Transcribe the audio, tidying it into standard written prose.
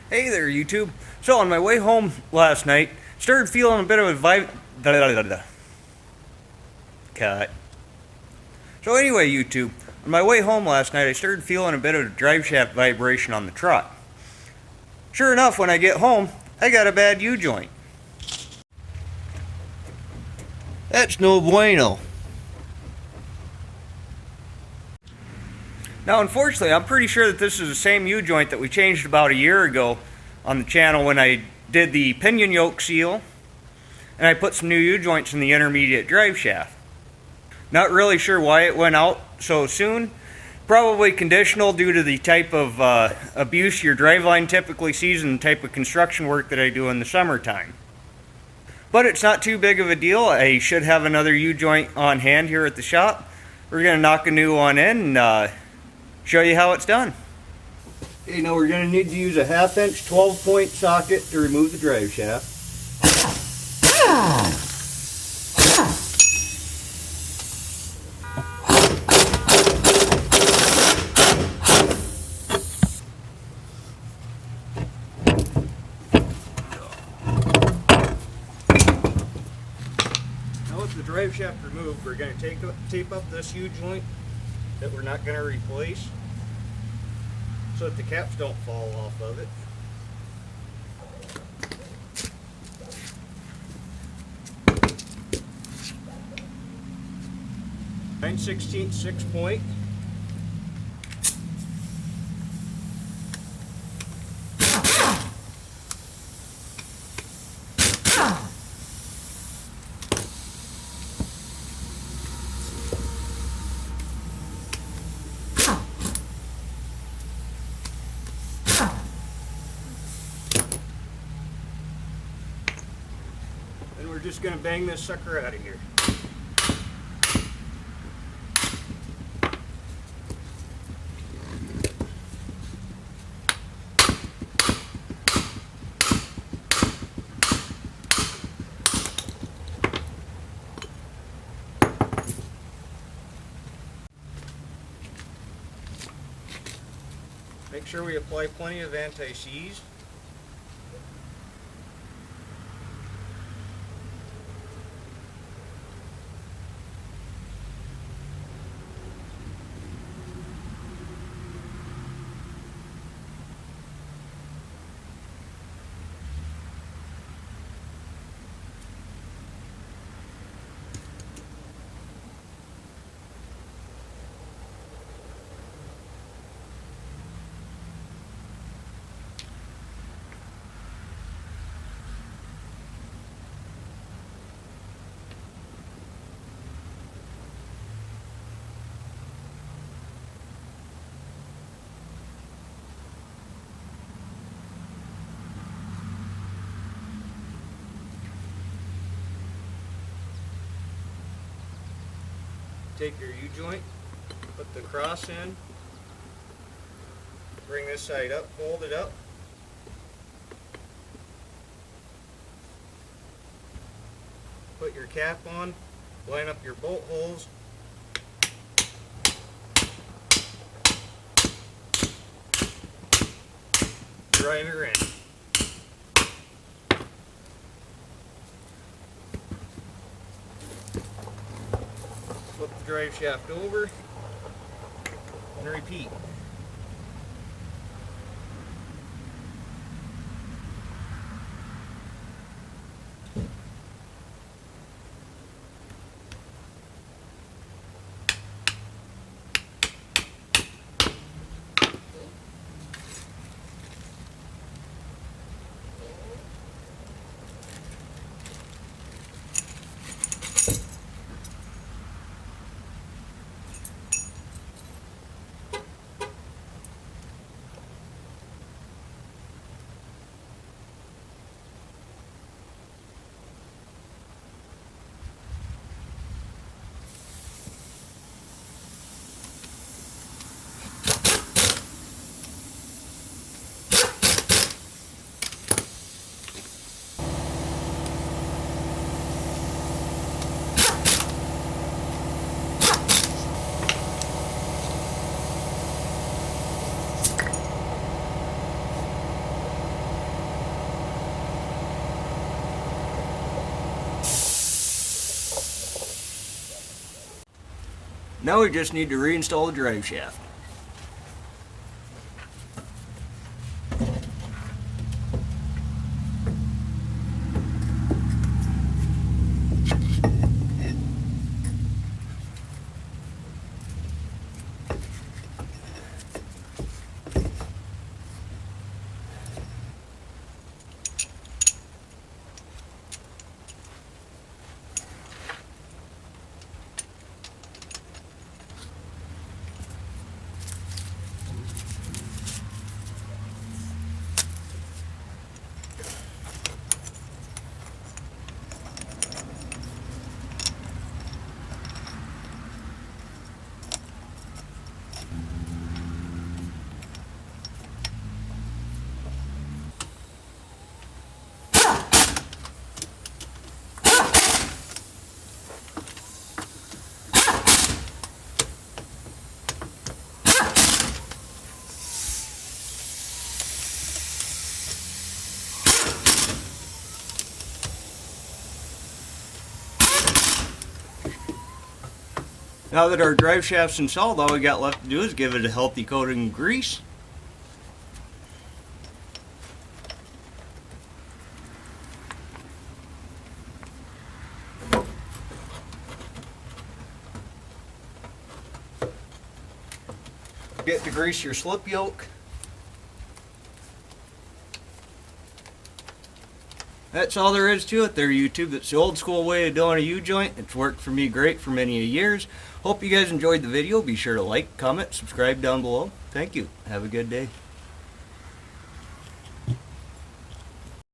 Hey there, YouTube. So on my way home last night, started feeling a bit of a cut. So anyway, YouTube, on my way home last night, I started feeling a bit of a drive shaft vibration on the truck. Sure enough, when I get home, I got a bad U-joint. That's no bueno. Now, unfortunately, I'm pretty sure that this is the same U-joint that we changed about a year ago on the channel when I did the pinion yoke seal, and I put some new U-joints in the intermediate drive shaft. Not really sure why it went out so soon. Probably conditional due to the type of abuse your driveline typically sees and the type of construction work that I do in the summertime. But it's not too big of a deal. I should have another U-joint on hand here at the shop. We're going to knock a new one in and show you how it's done. Okay, now we're going to need to use a 1/2 inch 12-point socket to remove the drive shaft. Now with the drive shaft removed, we're going to tape up this U-joint that we're not going to replace, so that the caps don't fall off of it. Nine 16th 6-point. And we're just going to bang this sucker out of here. Make sure we apply plenty of anti-seize. Take your U-joint, put the cross in, bring this side up, fold it up, put your cap on, line up your bolt holes, drive her in. Flip the drive shaft over and repeat. Now we just need to reinstall the drive shaft. Now that our drive shaft's installed, all we got left to do is give it a healthy coating of grease. Get to grease your slip yoke. That's all there is to it there, YouTube. That's the old school way of doing a U-joint. It's worked for me great for many years. Hope you guys enjoyed the video. Be sure to like, comment, subscribe down below. Thank you. Have a good day.